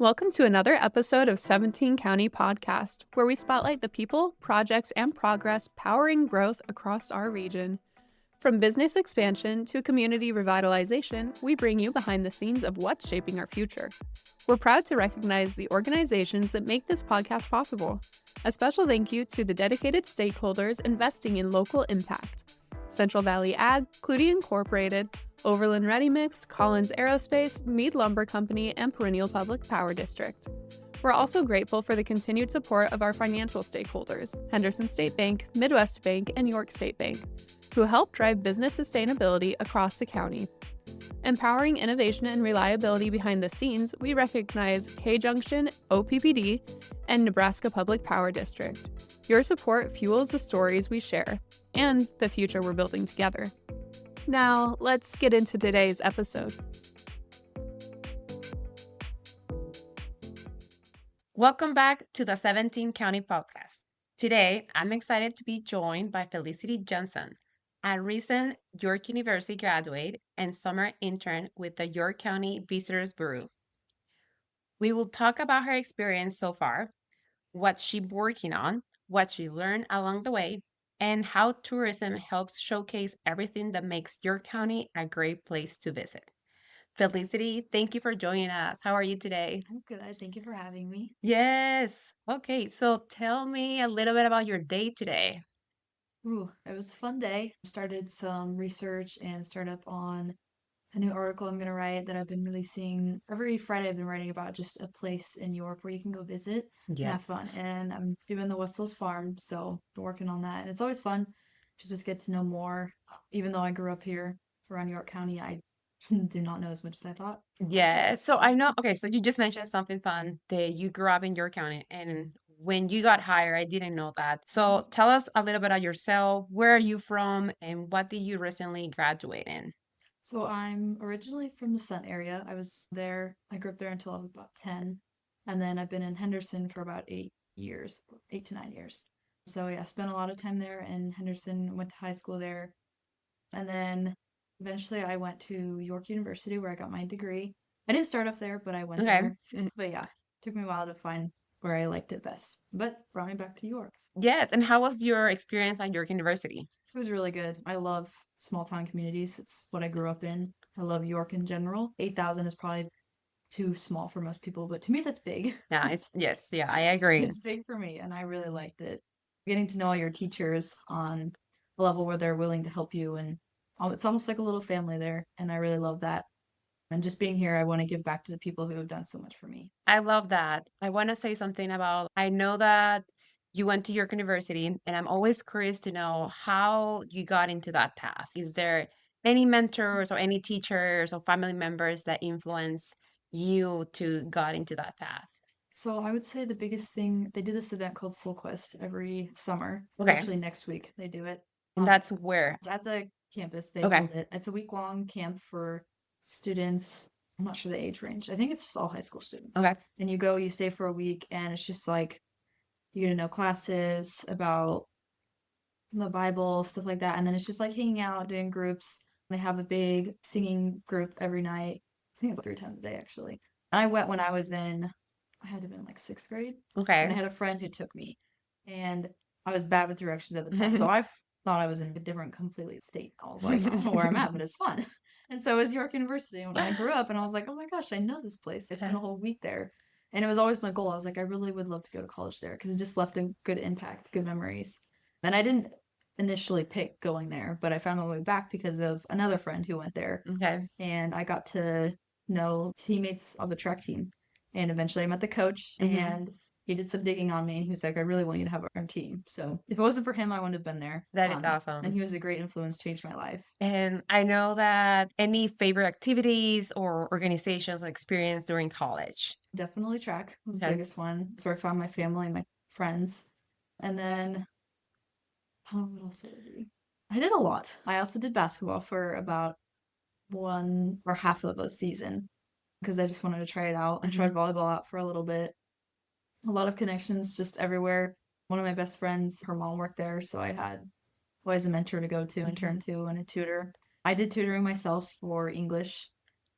Welcome to another episode of 17 County Podcast, where we spotlight the people, projects, and progress powering growth across our region. From business expansion to community revitalization, we bring you behind the scenes of what's shaping our future. We're proud to recognize the organizations that make this podcast possible. A special thank you to the dedicated stakeholders investing in local impact: Central Valley Ag, Clutie Incorporated, Overland Ready Mix, Collins Aerospace, Meade Lumber Company, and Perennial Public Power District. We're also grateful for the continued support of our financial stakeholders, Henderson State Bank, Midwest Bank, and York State Bank, who help drive business sustainability across the county. Empowering innovation and reliability behind the scenes, we recognize K-Junction, OPPD, and Nebraska Public Power District. Your support fuels the stories we share and the future we're building together. Now, let's get into today's episode. Welcome back to the 17 County Podcast. Today, I'm excited to be joined by Felicity Johnson, a recent York University graduate and summer intern with the York County Visitors Bureau. We will talk about her experience so far, what she's working on, what she learned along the way, and how tourism helps showcase everything that makes York County a great place to visit. Felicity, thank you for joining us. How are you today? I'm good. Thank you for having me. Yes. Okay, so tell me a little bit about your day today. It was a fun day. Started some research and started up on a new article I'm going to write that I've been releasing every Friday. I've been writing about just a place in York where you can go visit and have Yes. fun. And I'm doing the West Hills Farm, so been working on that. And it's always fun to just get to know more. Even though I grew up here around York County, I do not know as much as I thought. Yeah. So I know, okay, so you just mentioned something fun that you grew up in York County, and when you got hired, I didn't know that. So tell us a little bit about yourself. Where are you from, and what did you recently graduate in? So I'm originally from the Sun area. I grew up there until I was about 10. And then I've been in Henderson for about 8 years, 8 to 9 years. So yeah, I spent a lot of time there in Henderson, went to high school there. And then eventually I went to York University where I got my degree. I didn't start off there, but I went Okay. there. But yeah, took me a while to find where I liked it best, but brought me back to York. Yes. And how was your experience at York University? It was really good. I love small town communities. It's what I grew up in. I love York in general. 8,000 is probably too small for most people, but to me that's big. Yeah, I agree. It's big for me, and I really liked it. Getting to know all your teachers on a level where they're willing to help you, and it's almost like a little family there, and I really love that. And just being here, I want to give back to the people who have done so much for me. I love that. I want to say something about, I know that you went to York University, and I'm always curious to know how you got into that path. Is there any mentors or any teachers or family members that influence you to got into that path? So I would say the biggest thing, they do this event called Soul Quest every summer. Okay. Actually, next week they do it. And that's where? It's at the campus. They Okay. hold it. It's a week-long camp for students. I'm not sure the age range. I think it's just all high school students. Okay. And you stay for a week, and it's just like you get to know classes about the Bible, stuff like that. And then it's just like hanging out, doing groups. They have a big singing group every night. I think it's 3 times a day, actually. And I went when I had to have been like 6th grade. Okay. And I had a friend who took me. And I was bad with directions at the time. So I thought I was in a different, completely state. I was like, I don't know where I'm at, but it's fun. And so it was York University. When I grew up, and I was like, oh my gosh, I know this place. I spent a whole week there. And it was always my goal. I was like, I really would love to go to college there because it just left a good impact, good memories. And I didn't initially pick going there, but I found my way back because of another friend who went there. Okay. And I got to know teammates of the track team. And eventually I met the coach, and he did some digging on me, and he was like, I really want you to have our team. So if it wasn't for him, I wouldn't have been there. That is awesome. And he was a great influence, changed my life. And I know that any favorite activities or organizations or experience during college? Definitely track was the biggest one. So I found my family and my friends. And then, what else did I do? I did a lot. I also did basketball for about one or half of a season because I just wanted to try it out. I tried volleyball out for a little bit. A lot of connections just everywhere. One of my best friends, her mom worked there, so I had always a mentor to go to and turn to and a tutor. I did tutoring myself for English,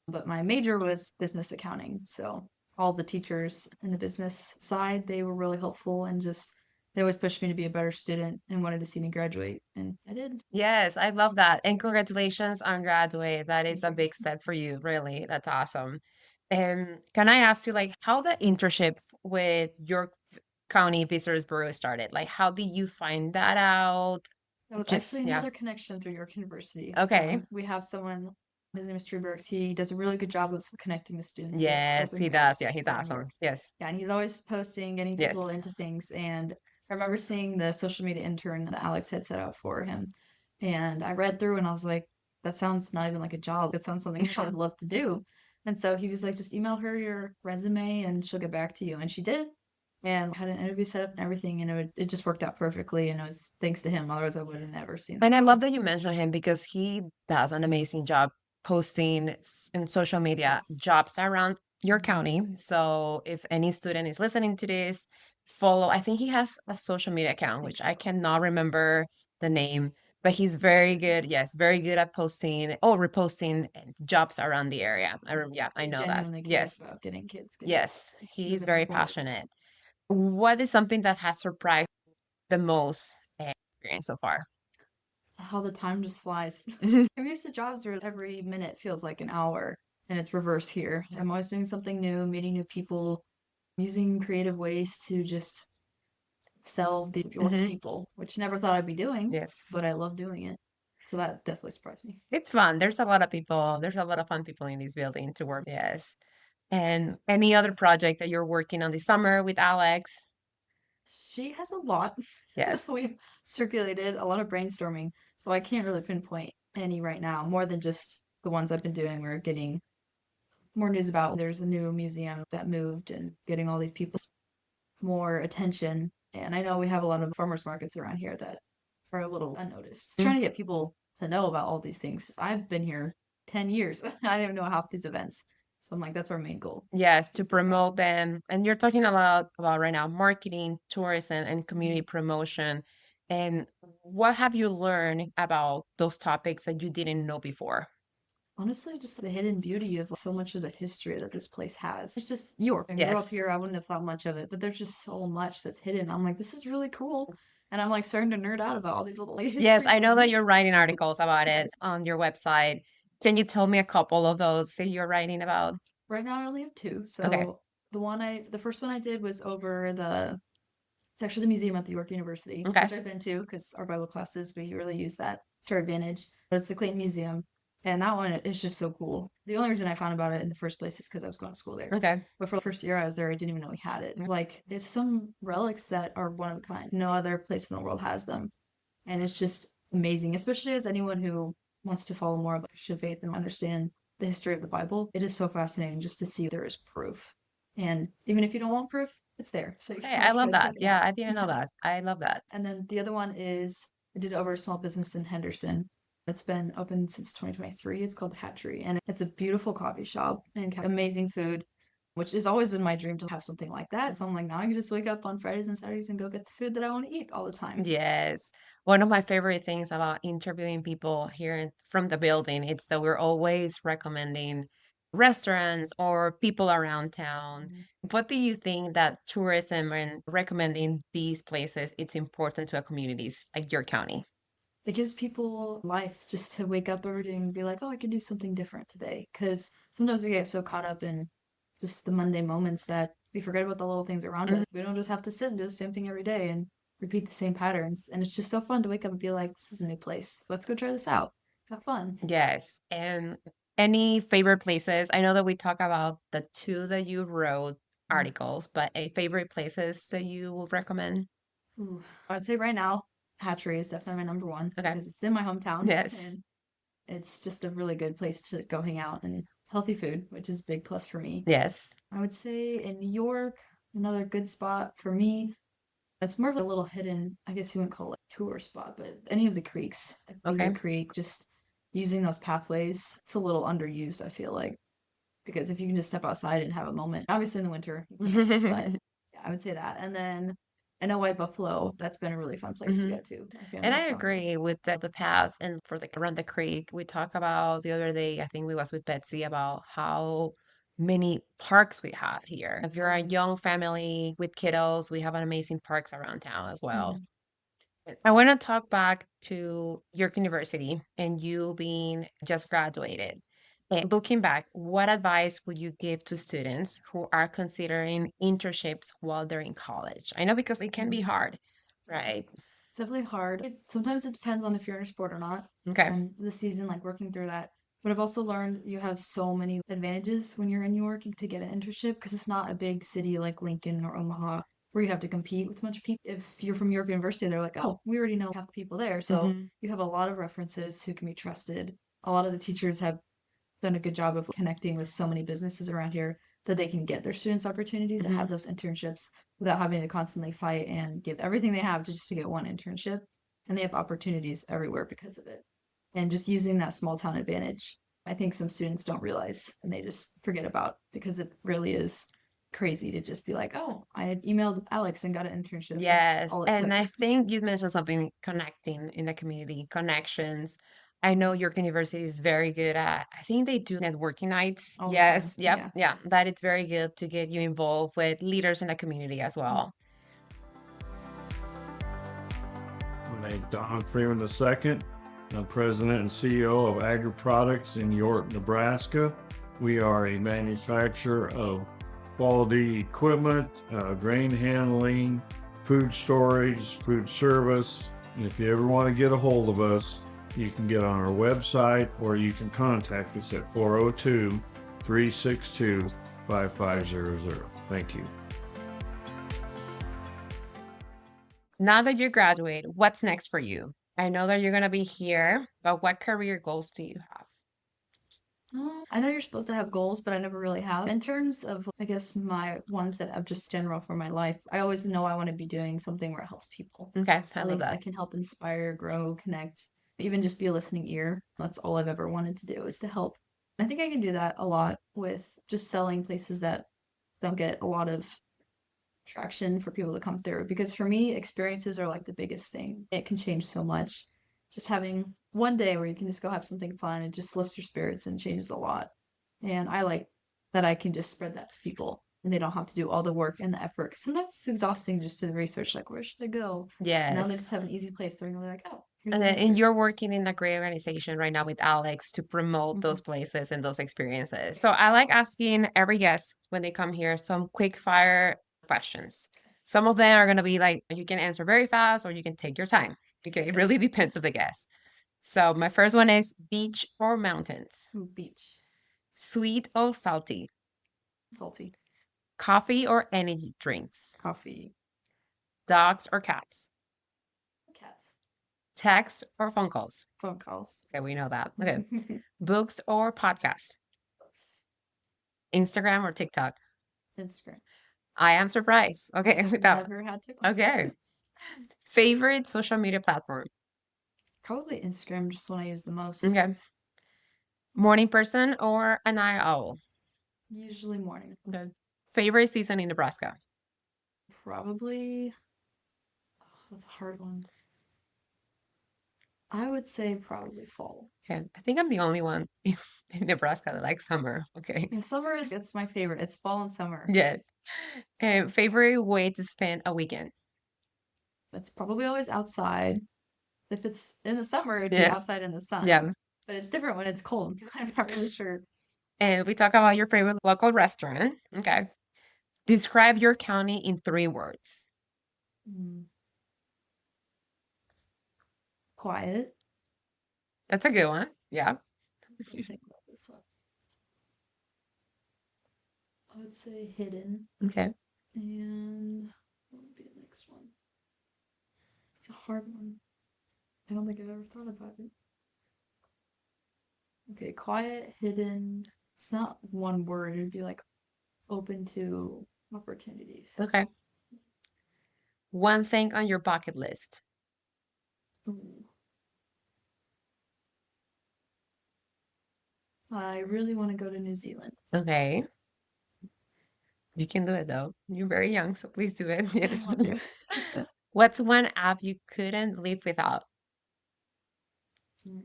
but my major was business accounting, so all the teachers in the business side, they were really helpful and just they always pushed me to be a better student and wanted to see me graduate, and I did. Yes, I love that. And congratulations on graduate. That is a big step for you, really. That's awesome. And can I ask you, like, how the internship with York County Visitors Bureau started? Like, how did you find that out? That was Just, actually yeah. another connection through York University. Okay. We have someone, his name is Truebergs. He does a really good job of connecting the students with Yes, open he does. Yeah, grants he's here in York. awesome. Yes. Yeah, and he's always posting, getting people Yes. into things. And I remember seeing the social media intern that Alex had set out for him. And I read through and I was like, that sounds not even like a job. That sounds something I'd love to do. And so he was like, just email her your resume and she'll get back to you. And she did. And had an interview set up and everything. And it just worked out perfectly. And it was thanks to him. Otherwise, I would have never seen And I that. love that you mentioned him because he does an amazing job posting in social media Yes. jobs around your county. So if any student is listening to this, follow. I think he has a social media I account, think which so. I cannot remember the name, but he's very good. Yes, very good at posting, reposting jobs around the area. Yeah, I He know that. genuinely cares Yes, about getting kids yes, he's moving very on forward. passionate. What is something that has surprised the most experience so far? How the time just flies. I'm used to jobs where every minute feels like an hour, and it's reverse here. I'm always doing something new, meeting new people, using creative ways to just sell these York Mhm. people, which never thought I'd be doing, Yes. but I love doing it. So that definitely surprised me. It's fun. There's a lot of people. There's a lot of fun people in this building to work. Yes. And any other project that you're working on this summer with Alex? She has a lot. Yes. We've circulated a lot of brainstorming, so I can't really pinpoint any right now, more than just the ones I've been doing. We're getting more news about there's a new museum that moved and getting all these people more attention. And I know we have a lot of farmers markets around here that are a little unnoticed. Trying to get people to know about all these things. I've been here 10 years. I don't even know half these events. So I'm like, that's our main goal. Yes, to promote them. And you're talking a lot about right now marketing, tourism, and community promotion. And what have you learned about those topics that you didn't know before? Honestly, just the hidden beauty of so much of the history that this place has. It's just York. I grew up Yes. here, I wouldn't have thought much of it, but there's just so much that's hidden. I'm like, this is really cool. And I'm like starting to nerd out about all these little Yes, history I know that things. you're writing articles about it Yes. on your website. Can you tell me a couple of those that you're writing about? Right now I only have two. Okay. So the first one I did was over it's actually the museum at the York University, Okay. which I've been to because our Bible classes, we really use that to our advantage. But it's the Clayton Museum. And that one is just so cool. The only reason I found about it in the first place is because I was going to school there. Okay. But for the first year I was there, I didn't even know we had it. Like, it's some relics that are one of a kind. No other place in the world has them. And it's just amazing, especially as anyone who wants to follow more of the Christian faith and understand the history of the Bible. It is so fascinating just to see there is proof. And even if you don't want proof, it's there. So you Okay, can I always love go check that. it Yeah, out. I didn't know that. I love that. And then the other one is I did over a small business in Henderson. It's been open since 2023. It's called the Hatchery, and it's a beautiful coffee shop and amazing food, which has always been my dream to have something like that. So I'm like, now I can just wake up on Fridays and Saturdays and go get the food that I want to eat all the time. Yes. One of my favorite things about interviewing people here from the building, it's that we're always recommending restaurants or people around town. What do you think that tourism and recommending these places, it's important to our communities like your county? It gives people life just to wake up every day and be like, oh, I can do something different today. Because sometimes we get so caught up in just the mundane moments that we forget about the little things around us. We don't just have to sit and do the same thing every day and repeat the same patterns. And it's just so fun to wake up and be like, this is a new place. Let's go try this out. Have fun. Yes. And any favorite places? I know that we talk about the two that you wrote articles, but a favorite places that you would recommend? Ooh. I'd say right now, Hatchery is definitely my number one Okay. because it's in my hometown Yes. and it's just a really good place to go hang out and healthy food, which is a big plus for me. Yes. I would say in New York, another good spot for me. It's more of a little hidden, I guess you wouldn't call it a tour spot, but any of the creeks, like Okay. Finger Creek, just using those pathways, it's a little underused, I feel like. Because if you can just step outside and have a moment, obviously in the winter, you can't, but yeah, I would say that. And then I know White Buffalo, that's been a really fun place to go to. My family And I has gone there. agree with the path and for like around the creek. We talked about the other day, I think we was with Betsy about how many parks we have here. If you're a young family with kiddos, we have an amazing parks around town as well. I want to talk back to York University and you being just graduated. And looking back, what advice would you give to students who are considering internships while they're in college? I know because it can be hard, right? It's definitely hard. Sometimes it depends on if you're in a sport or not. Okay. The season, like working through that. But I've also learned you have so many advantages when you're in New York to get an internship because it's not a big city like Lincoln or Omaha where you have to compete with a bunch of people. If you're from York University, they're like, oh, we already know half the people there. So you have a lot of references who can be trusted. A lot of the teachers have done a good job of connecting with so many businesses around here that they can get their students opportunities to have those internships without having to constantly fight and give everything they have just to get one internship. And they have opportunities everywhere because of it. And just using that small town advantage, I think some students don't realize and they just forget about because it really is crazy to just be like, oh, I had emailed Alex and got an internship. Yes. And took. I think you mentioned something connecting in the community, connections. I know York University is very good at, I think they do networking nights. All the Yes. time. Yep. Yeah. Yeah. That it's very good to get you involved with leaders in the community as well. My name's Don Freeman II. I'm President and CEO of Agri Products in York, Nebraska. We are a manufacturer of quality equipment, grain handling, food storage, food service. And if you ever want to get a hold of us, you can get on our website or you can contact us at 402-362-5500. Thank you. Now that you graduate, what's next for you? I know that you're going to be here, but what career goals do you have? I know you're supposed to have goals, but I never really have. In terms of, I guess, my ones that I've just general for my life, I always know I want to be doing something where it helps people. Okay, I At love least I that. can help inspire, grow, connect, even just be a listening ear. That's all I've ever wanted to do is to help. I think I can do that a lot with just selling places that don't get a lot of traction for people to come through. Because for me, experiences are like the biggest thing. It can change so much. Just having one day where you can just go have something fun, it just lifts your spirits and changes a lot. And I like that I can just spread that to people and they don't have to do all the work and the effort. 'Cause sometimes it's exhausting just to research, like, where should I go? Now they Yes. just have an easy place. They're gonna be like, oh, here's And the then, and answer. you're working in a great organization right now with Alex to promote those places and those experiences. So I like asking every guest when they come here some quick fire questions. Some of them are going to be like, you can answer very fast or you can take your time. Okay, it really depends on the guest. So my first one is beach or mountains? Ooh, beach. Sweet or salty? Salty. Coffee or energy drinks? Coffee. Dogs or cats? Cats. Texts or phone calls? Phone calls. Okay, we know that. Okay. Books or podcasts? Instagram or TikTok? Instagram. I am surprised. Okay, with that one. Never had to. Okay. Favorite social media platform? Probably Instagram, just one I use the most. Okay. Morning person or a night owl? Usually morning. Okay. Favorite season in Nebraska? Probably. Oh, that's a hard one. I would say probably fall. Okay. I think I'm the only one in Nebraska that likes summer. Okay. And summer is it's my favorite. It's fall and summer. Yes. Favorite way to spend a weekend? It's probably always outside. If it's in the summer, it'd be Yes. outside in the sun. Yeah. But it's different when it's cold. I'm not really sure. And we talk about your favorite local restaurant. Okay. Describe your county in 3 words. Quiet. That's a good one. Yeah. Let me think about this one. I would say hidden. Okay. And what would be the next one? It's a hard one. I don't think I've ever thought about it. Okay, quiet, hidden. It's not one word. It'd be like open to opportunities. Okay. One thing on your bucket list. Ooh. I really want to go to New Zealand. Okay. You can do it though. You're very young, so please do it. Yes. Love you. What's one app you couldn't live without? Mm.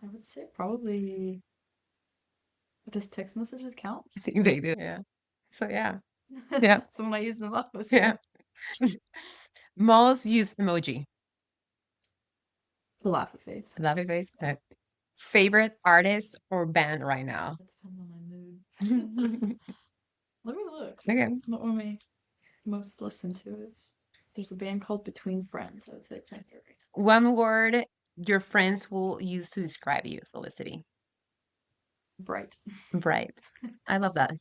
I would say probably. Does text messages count? I think they do. Yeah. So yeah. Yeah. That's when I use the most. Yeah. Most used emoji. The laughy face. Laughy face. Okay. Favorite artist or band right now? It depends on my mood. Let me look. Okay. What one of my most listened to is there's a band called Between Friends. I would say it's my favorite. One word your friends will use to describe you, Felicity. Bright. Bright. I love that.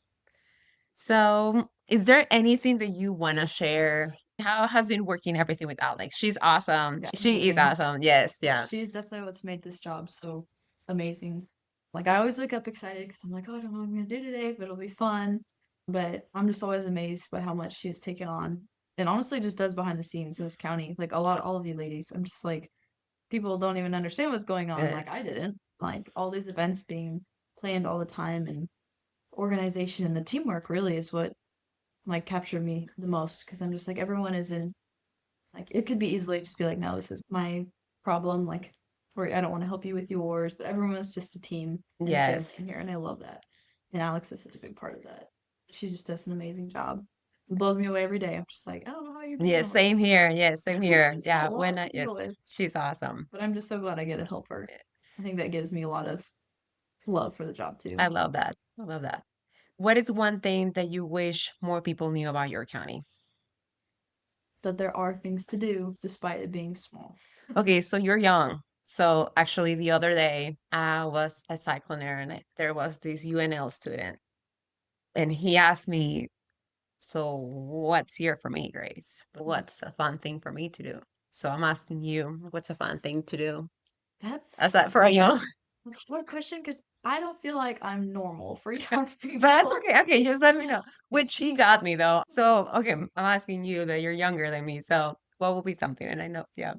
So, is there anything that you want to share? How has been working everything with Alex? She's awesome. Yeah, She is amazing. awesome. Yes. Yeah. She's definitely what's made this job so amazing. Like, I always wake up excited because I'm like, oh, I don't know what I'm going to do today, but it'll be fun. But I'm just always amazed by how much she has taken on and honestly just does behind the scenes in this county. Like, all of you ladies, I'm just like, people don't even understand what's going on. Like, I Yes. didn't. Like, all these events being planned all the time and organization and the teamwork really is what like captured me the most because I'm just like everyone is in like it could be easily just be like no this is my problem like or I don't want to help you with yours but everyone is just a team and a family Yes. in here and I love that and Alex is such a big part of that. She just does an amazing job. It blows me away every day. I'm just like I don't know how you do Yeah, all same this. here. Yes, same here. It's a Yeah, lot when to I, yes, deal with, she's awesome. but I'm just so glad I get to help her. I Yes. think that gives me a lot of love for the job too. I love that. I love that. What is one thing that you wish more people knew about your county? That there are things to do despite it being small. Okay, so you're young. So actually, the other day I was at Cyclonair and there was this UNL student, and he asked me, "So what's here for me, Grace? What's a fun thing for me to do?" So I'm asking you, what's a fun thing to do? That's As that for a young, That's a good question because I don't feel like I'm normal for young people. but that's okay. Okay, just let me know. Which he got me though. So okay, I'm asking you that you're younger than me. So what will be something? And I know, yeah.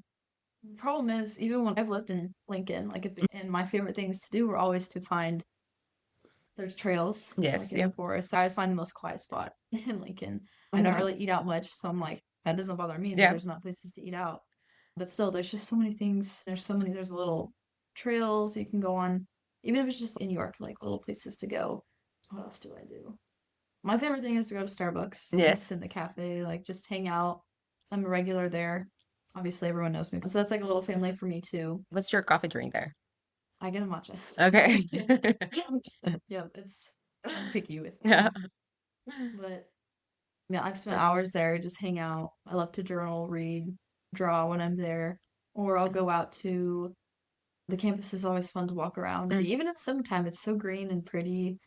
The problem is, even when I've lived in Lincoln, and my favorite things to do were always to find there's trails Yes, like in yeah. the forest. I find the most quiet spot in Lincoln. I don't really eat out much, so I'm like that doesn't bother me that Yeah. there's not places to eat out. But still, there's just so many things. There's little trails you can go on, even if it's just in New York, like little places to go. What else do I do? My favorite thing is to go to Starbucks. Yes. Sit in the cafe, like just hang out. I'm a regular there. Obviously, everyone knows me. So that's like a little family for me too. What's your coffee drink there? I get a matcha. Okay. Yeah, I'm picky with Yeah. But yeah, I've spent hours there, just hang out. I love to journal, read, draw when I'm there. Or I'll go out to the campus is always fun to walk around. See, even in summertime, it's so green and pretty.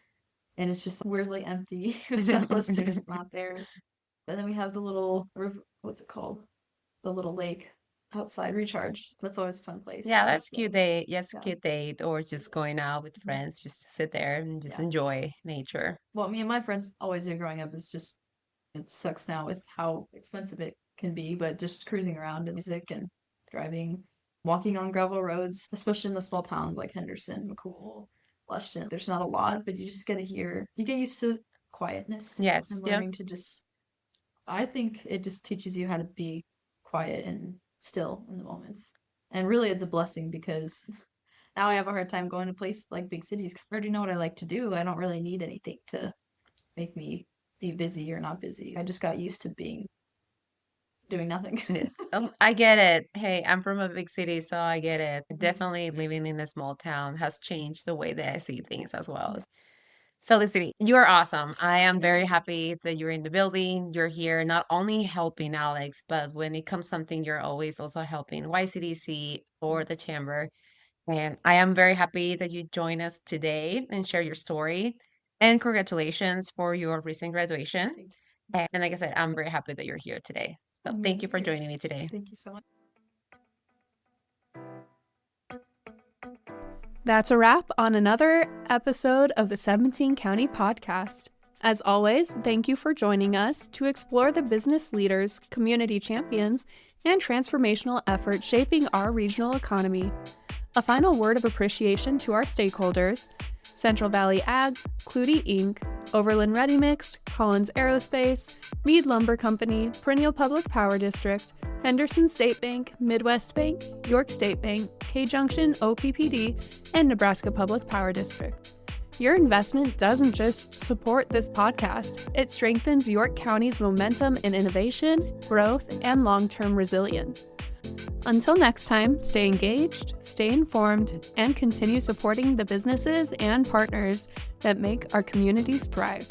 And it's just weirdly empty. The students not there. And then we have the little river, what's it called? The little lake outside recharge. That's always a fun place. Yeah, that's So, cute date. Yes, yeah. cute date, or just going out with friends, just to sit there and just Yeah. enjoy nature. What me and my friends always did growing up is just it sucks now with how expensive it can be, but just cruising around and music and driving, walking on gravel roads, especially in the small towns like Henderson, McCool, Lushton. There's not a lot, but you just get used to quietness. Yes, And yeah. learning to I think it just teaches you how to be quiet and still in the moments. And really, it's a blessing because now I have a hard time going to places like big cities because I already know what I like to do. I don't really need anything to make me be busy or not busy. I just got used to doing nothing. I get it. Hey, I'm from a big city, so I get it. Mhm. Definitely living in a small town has changed the way that I see things as well. Felicity, you are awesome. I am very happy that you're in the building. You're here not only helping Alex, but when it comes something, you're always also helping YCDC or the chamber. And I am very happy that you joined us today and share your story. And congratulations for your recent graduation. And like I said, I'm very happy that you're here today. So thank you for joining me today. Thank you so much. That's a wrap on another episode of the 17 County Podcast. As always, thank you for joining us to explore the business leaders, community champions, and transformational efforts shaping our regional economy. A final word of appreciation to our stakeholders: Central Valley Ag, Clutie Inc., Overland Ready Mixed, Collins Aerospace, Mead Lumber Company, Perennial Public Power District, Henderson State Bank, Midwest Bank, York State Bank, K-Junction OPPD, and Nebraska Public Power District. Your investment doesn't just support this podcast, it strengthens York County's momentum in innovation, growth, and long-term resilience. Until next time, stay engaged, stay informed, and continue supporting the businesses and partners that make our communities thrive.